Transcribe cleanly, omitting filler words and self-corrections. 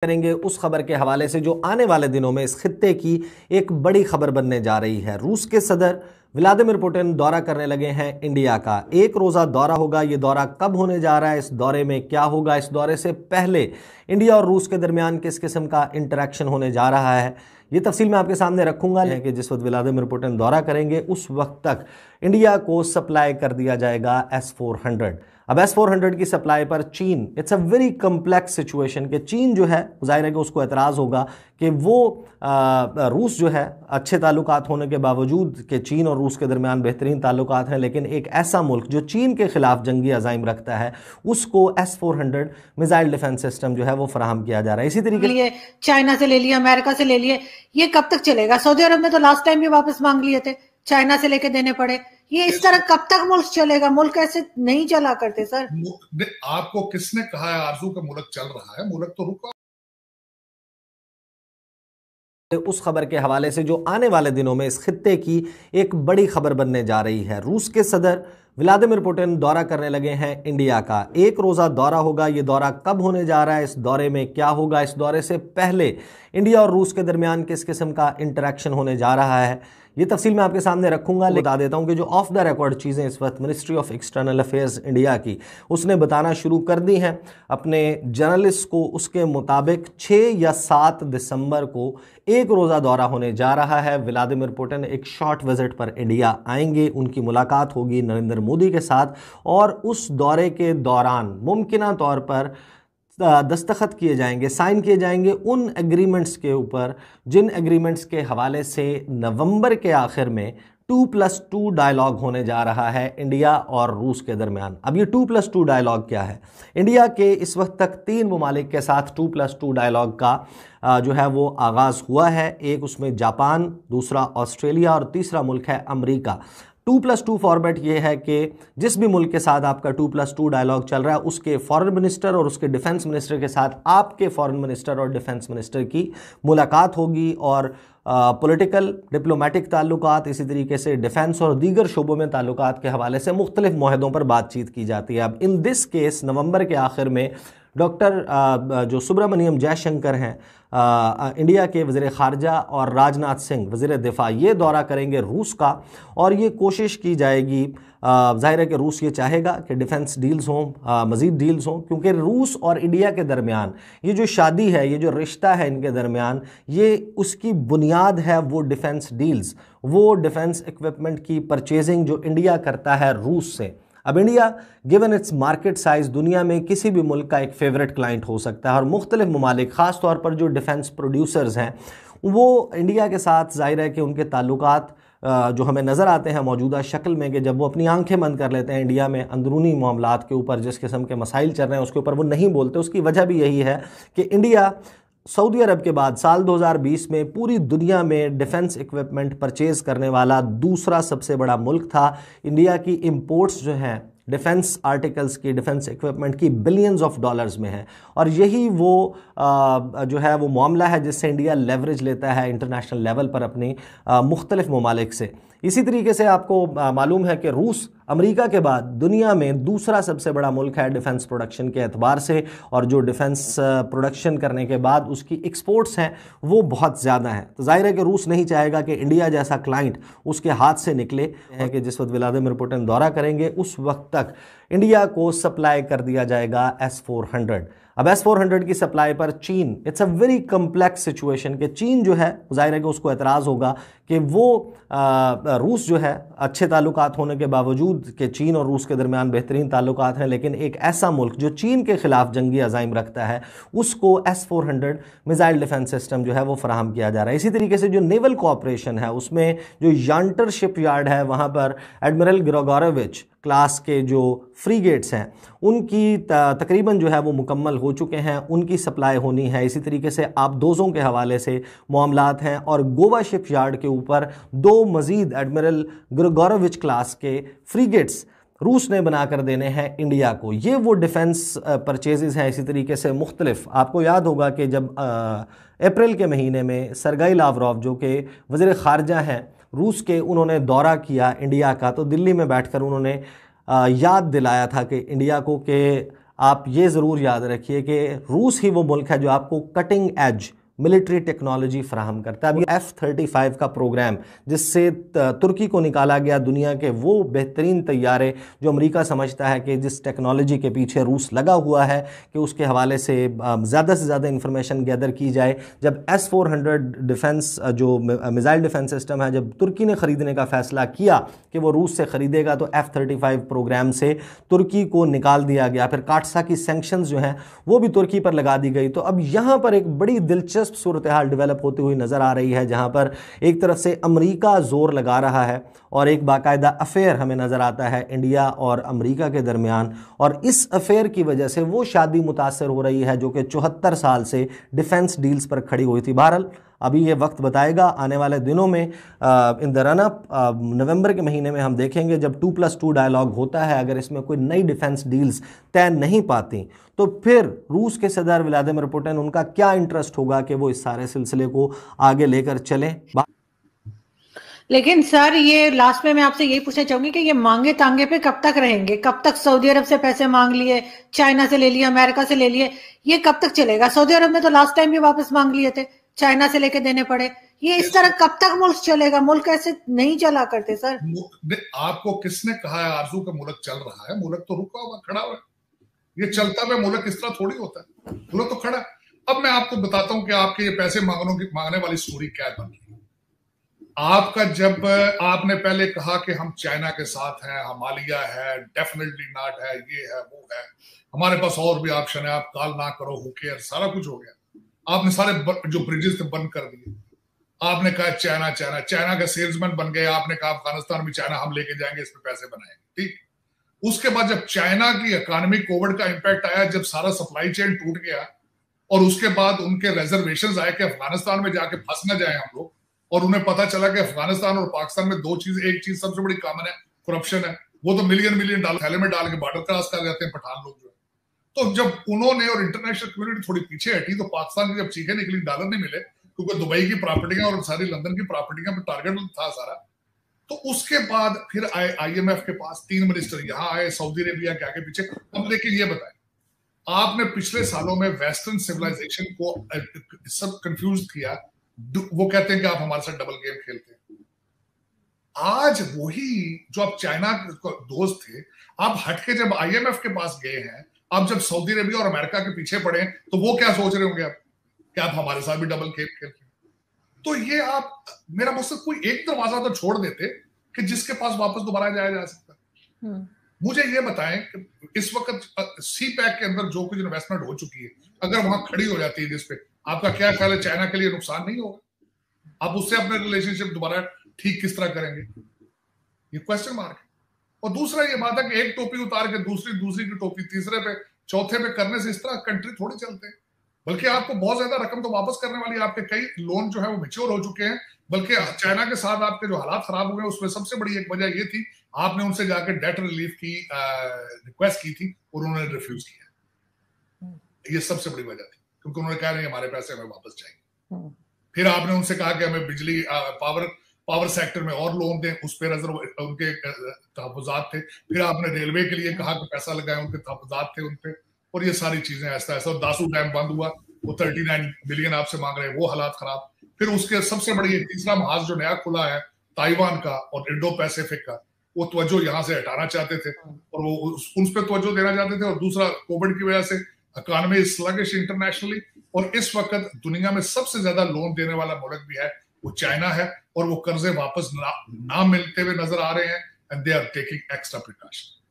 करेंगे उस खबर के हवाले से जो आने वाले दिनों में इस खित्ते की एक बड़ी खबर बनने जा रही है। रूस के सदर व्लादिमीर पुतिन दौरा करने लगे हैं इंडिया का। एक रोज़ा दौरा होगा। ये दौरा कब होने जा रहा है, इस दौरे में क्या होगा, इस दौरे से पहले इंडिया और रूस के दरमियान किस किस्म का इंटरेक्शन होने जा रहा है, ये तफसील मैं आपके सामने रखूंगा। कि जिस वक्त व्लादिमीर पुतिन दौरा करेंगे उस वक्त तक इंडिया को सप्लाई कर दिया जाएगा S-400। अब S-400 की सप्लाई पर चीन, it's a very complex situation कि चीन जो है जाहिर है कि उसको एतराज़ होगा कि वो रूस जो है अच्छे ताल्लुकात होने के बावजूद कि चीन और रूस के दरमियान बेहतरीन ताल्लुकात हैं, लेकिन एक ऐसा मुल्क जो चीन के खिलाफ जंगी अज़ाइम रखता है उसको S-400 मिसाइल डिफेंस सिस्टम जो है वो फराहम किया जा रहा है। इसी तरीके से चाइना से ले लिया, अमेरिका से ले लिए, ये कब तक चलेगा? सऊदी अरब ने तो लास्ट टाइम भी वापस मांग लिए थे, चाइना से लेके देने पड़े। ये इस तरह कब तक मुल्क चलेगा? मुल्क ऐसे नहीं चला करते सर। आपको किसने कहा है आरजू का मुल्क चल रहा है? मुल्क तो रुका। उस खबर के हवाले से जो आने वाले दिनों में इस खित्ते की एक बड़ी खबर बनने जा रही है। रूस के सदर व्लादिमीर पुतिन दौरा करने लगे हैं इंडिया का। एक रोज़ा दौरा होगा। ये दौरा कब होने जा रहा है, इस दौरे में क्या होगा, इस दौरे से पहले इंडिया और रूस के दरमियान किस किस्म का इंटरेक्शन होने जा रहा है, ये तफसील मैं आपके सामने रखूंगा। बता देता हूं कि जो ऑफ द रिकॉर्ड चीज़ें इस वक्त ministry of external affairs India की उसने बताना शुरू कर दी हैं अपने जर्नलिस्ट को। उसके मुताबिक 6 या 7 दिसंबर को एक रोज़ा दौरा होने जा रहा है। व्लादिमीर पुतिन एक शॉर्ट विजिट पर इंडिया आएंगे, उनकी मुलाकात होगी नरेंद्र मोदी के साथ और उस दौरे के दौरान मुमकिना तौर पर दस्तखत किए जाएंगे, साइन किए जाएंगे उन एग्रीमेंट्स के ऊपर जिन एग्रीमेंट्स के हवाले से नवंबर के आखिर में 2+2 डायलॉग होने जा रहा है इंडिया और रूस के दरमियान। अब ये 2+2 डायलॉग क्या है? इंडिया के इस वक्त तक 3 ममालिक के साथ 2+2 डायलॉग का जो है वो आगाज़ हुआ है। एक उसमें जापान, दूसरा ऑस्ट्रेलिया और तीसरा मुल्क है अमेरिका। 2+2 फॉर्मेट ये है कि जिस भी मुल्क के साथ आपका 2+2 डायलॉग चल रहा है उसके फॉरेन मिनिस्टर और उसके डिफेंस मिनिस्टर के साथ आपके फॉरेन मिनिस्टर और डिफेंस मिनिस्टर की मुलाकात होगी और पॉलिटिकल डिप्लोमेटिक ताल्लुकात, इसी तरीके से डिफेंस और दीगर शोबों में ताल्लुकात के हवाले से मुख्तलिफ मुआहदों पर बातचीत की जाती है। अब इन दिस केस नवंबर के आखिर में डॉक्टर जो सुब्रमण्यम जयशंकर हैं इंडिया के वज़ीर ख़ारजा और राजनाथ सिंह वज़ीर दिफा, ये दौरा करेंगे रूस का और ये कोशिश की जाएगी, ज़ाहिर है कि रूस ये चाहेगा कि डिफेंस डील्स हों, मज़ीद डील्स हों, क्योंकि रूस और इंडिया के दरमियान ये जो शादी है, ये जो रिश्ता है इनके दरमियान, ये उसकी बुनियाद है वो डिफेंस डील्स, वो डिफेंस इक्विपमेंट की परचेजिंग जो इंडिया करता है रूस से। अब India given its market size दुनिया में किसी भी मुल्क का एक फ़ेवरेट क्लाइंट हो सकता है और मुख्तलिफ ममालिक ख़ास तौर पर जो डिफेंस प्रोड्यूसर्स हैं वो इंडिया के साथ ज़ाहिर है कि उनके ताल्लुकात जो हमें नज़र आते हैं मौजूदा शक्ल में कि जब वो अपनी आंखें बंद कर लेते हैं इंडिया में अंदरूनी मामलात के ऊपर, जिस किस्म के मसाइल चल रहे हैं उसके ऊपर वो नहीं बोलते। उसकी वजह भी यही है कि इंडिया सऊदी अरब के बाद साल 2020 में पूरी दुनिया में डिफेंस इक्विपमेंट परचेज़ करने वाला दूसरा सबसे बड़ा मुल्क था। इंडिया की इंपोर्ट्स जो हैं डिफेंस आर्टिकल्स की, डिफेंस इक्विपमेंट की बिलियंस ऑफ डॉलर्स में है और यही वो जो है वो मामला है जिससे इंडिया लेवरेज लेता है इंटरनेशनल लेवल पर अपनी मुख्तलिफ ममालिक से। इसी तरीके से आपको मालूम है कि रूस अमेरिका के बाद दुनिया में दूसरा सबसे बड़ा मुल्क है डिफेंस प्रोडक्शन के एतबार से और जो डिफेंस प्रोडक्शन करने के बाद उसकी एक्सपोर्ट्स हैं वो बहुत ज़्यादा हैं। तो जाहिर है कि रूस नहीं चाहेगा कि इंडिया जैसा क्लाइंट उसके हाथ से निकले हैं कि जिस वक्त व्लादिमीर पुतिन दौरा करेंगे उस वक्त तक इंडिया को सप्लाई कर दिया जाएगा S-400। अब S-400 की सप्लाई पर चीन, it's a very complex situation कि चीन जो है जाहिर है कि उसको एतराज़ होगा कि वो रूस जो है अच्छे ताल्लुकात होने के बावजूद कि चीन और रूस के दरमियान बेहतरीन ताल्लुकात हैं, लेकिन एक ऐसा मुल्क जो चीन के खिलाफ जंगी अज़ाइम रखता है उसको S-400 मिसाइल डिफेंस सिस्टम जो है वो फराहम किया जा रहा है। इसी तरीके से जो नेवल कोऑपरेशन है उसमें जो यांटर शिप यार्ड है वहाँ पर एडमिरल ग्रिगोरोविच क्लास के जो फ्रीगेट्स हैं उनकी तकरीबन जो है वो मुकम्मल हो चुके हैं, उनकी सप्लाई होनी है। इसी तरीके से आबदोज़ों के हवाले से मामलात हैं और गोवा शिप यार्ड के ऊपर 2 मज़ीद एडमिरल ग्रिगोरोविच क्लास के फ्रीगेट्स रूस ने बनाकर देने हैं इंडिया को। ये वो डिफेंस परचेजेज़ हैं। इसी तरीके से मुख्तलिफ, आपको याद होगा कि जब अप्रैल के महीने में सरगेई लावरोव जो कि वज़ीर ख़ारजा हैं रूस के, उन्होंने दौरा किया इंडिया का, तो दिल्ली में बैठकर उन्होंने याद दिलाया था कि इंडिया को कि आप ये ज़रूर याद रखिए कि रूस ही वो मुल्क है जो आपको कटिंग एज मिलिट्री टेक्नोलॉजी फराहम करता है। अभी F-35 का प्रोग्राम जिससे तुर्की को निकाला गया दुनिया के वो बेहतरीन तैयारे जो अमेरिका समझता है कि जिस टेक्नोलॉजी के पीछे रूस लगा हुआ है कि उसके हवाले से ज़्यादा से ज़्यादा इंफॉर्मेशन गैदर की जाए। जब S-400 डिफेंस जो मिसाइल डिफेंस सिस्टम है, जब तुर्की ने ख़रीदने का फ़ैसला किया कि वो रूस से ख़रीदेगा तो F-35 प्रोग्राम से तुर्की को निकाल दिया गया। फिर काटसा की सैंक्शंस जो हैं वो भी तुर्की पर लगा दी गई। तो अब यहाँ पर एक बड़ी दिलचस्प सूरत हाल डेवलप होती हुई नजर आ रही है, जहां पर एक तरफ से अमेरिका जोर लगा रहा है और एक बाकायदा अफेयर हमें नजर आता है इंडिया और अमेरिका के दरमियान, और इस अफेयर की वजह से वो शादी मुतासर हो रही है जो कि 74 साल से डिफेंस डील्स पर खड़ी हुई थी। बहरहाल अभी ये वक्त बताएगा, आने वाले दिनों में इन द रन अप नवंबर के महीने में हम देखेंगे जब 2+2 डायलॉग होता है, अगर इसमें कोई नई डिफेंस डील्स तय नहीं पाती तो फिर रूस के सदर व्लादिमीर पुतिन उनका क्या इंटरेस्ट होगा कि वो इस सारे सिलसिले को आगे लेकर चलें। लेकिन सर ये लास्ट में मैं आपसे यही पूछना चाहूंगी कि ये मांगे तांगे पे कब तक रहेंगे? कब तक सऊदी अरब से पैसे मांग लिए, चाइना से ले लिए, अमेरिका से ले लिए, ये कब तक चलेगा? सऊदी अरब ने तो लास्ट टाइम भी वापस मांग लिए थे, चाइना से लेके देने पड़े। ये इस तरह कब तक मुल्क चलेगा? मुल्क ऐसे नहीं चला करते सर। आपको किसने कहा है आरजू का मुल्क चल रहा है? मुल्क तो रुका हुआ खड़ा हुआ है। ये चलता हुआ मुल्क इस तरह थोड़ी होता है, मुल्क तो खड़ा। अब मैं आपको बताता हूं कि आपके ये पैसे मांगने वाली स्टोरी क्या बन रही है। आपका जब आपने पहले कहा कि हम चाइना के साथ हैं, हिमालय है, डेफिनेटली नॉट है, ये है वो है, हमारे पास और भी ऑप्शन है, आप कॉल ना करो, हु केयर, सारा कुछ हो गया। आपने सारे जो ब्रिजेस थे बंद कर दिए। आपने कहा चाइना चाइना, चाइना का सेल्समैन बन गए। आपने कहा अफगानिस्तान में चाइना हम लेके जाएंगे, इस पे पैसे बनाएंगे, ठीक। उसके बाद जब चाइना की इकोनॉमी कोविड का इंपैक्ट आया, जब सारा सप्लाई चेन टूट गया और उसके बाद उनके रिजर्वेशंस आए कि अफगानिस्तान में जाके फंस ना जाए हम लोग, और उन्हें पता चला कि अफगानिस्तान और पाकिस्तान में दो चीज, एक चीज सबसे बड़ी कॉमन है, करप्शन है। वो तो मिलियन डॉलर थैले में डाल के बॉर्डर क्रॉस कर जाते हैं पठान लोग जो है। तो जब उन्होंने और इंटरनेशनल कम्युनिटी थोड़ी पीछे हटी तो पाकिस्तान की जब चीखें निकली, डॉलर नहीं मिले क्योंकि दुबई की प्रॉपर्टियां और सारी लंदन की प्रॉपर्टियां पर टारगेट था सारा। तो उसके बाद फिर आए IMF के पास 3 मिनिस्टर, यहां आए सऊदी अरेबिया के आगे पीछे। अब लेकिन ये बताएं, आपने पिछले सालों में वेस्टर्न सिविलाइजेशन को सब कंफ्यूज किया। वो कहते हैं कि आप हमारे साथ डबल गेम खेलते हैं। आज वही जो आप चाइना के दोस्त थे, आप हटके जब IMF के पास गए हैं, आप जब सऊदी अरेबिया और अमेरिका के पीछे पड़े, तो वो क्या सोच रहे होंगे आप कि आप हमारे साथ भी डबल गेम खेलते हैं। तो ये आप, मेरा मकसद कोई एक दरवाजा तो छोड़ देते कि जिसके पास वापस दोबारा जाया जा सकता। मुझे ये बताएं कि इस वक्त CPEC के अंदर जो कुछ इन्वेस्टमेंट हो चुकी है, अगर वहां खड़ी हो जाती है जिस पे, आपका क्या ख्याल है चाइना के लिए नुकसान नहीं होगा? आप उससे अपने रिलेशनशिप दोबारा ठीक किस तरह करेंगे? ये क्वेश्चन मार्क है। और दूसरा ये बात है कि एक टोपी उतार के दूसरी की टोपी तीसरे पे चौथे पे करने से इस तरह कंट्री थोड़ी चलते हैं। बल्कि आपको बहुत ज्यादा रकम तो वापस करने वाली है। आपके कई लोन जो है वो मैच्योर हो चुके हैं। बल्कि चाइना के साथ आपके जो हालात खराब हुए उसमें सबसे बड़ी एक वजह ये थी, आपने उनसे जाकर डेट रिलीफ की रिक्वेस्ट की थी और उन्होंने रिफ्यूज किया। ये सबसे बड़ी वजह थी, क्योंकि उन्होंने कहा नहीं हमारे पैसे हमें वापस चाहिए। फिर आपने उनसे कहा कि हमें बिजली पावर सेक्टर में और लोन दें, उस पर उनके तहफुजात थे। फिर आपने रेलवे के लिए कहा कि पैसा लगाए, उनके तहफुजात थे उन पर। और ये सारी चीजें ऐसा दासू डैम बंद हुआ, वो 39 बिलियन आपसे मांग रहे हैं, वो हालात खराब। फिर उसके सबसे बड़ी तीसरा महाज जो नया खुला है ताइवान का और इंडो पैसिफिक का, वो तवज्जो यहाँ से हटाना चाहते थे और वो उन पर तवज्जो देना चाहते थे। और दूसरा कोविड की वजह से इकोनॉमी स्लगिश इंटरनेशनली, और इस वक्त दुनिया में सबसे ज्यादा लोन देने वाला मुल्क भी है वो चाइना है, और वो कर्जे वापस ना मिलते हुए नजर आ रहे हैं, and they are taking extra precaution.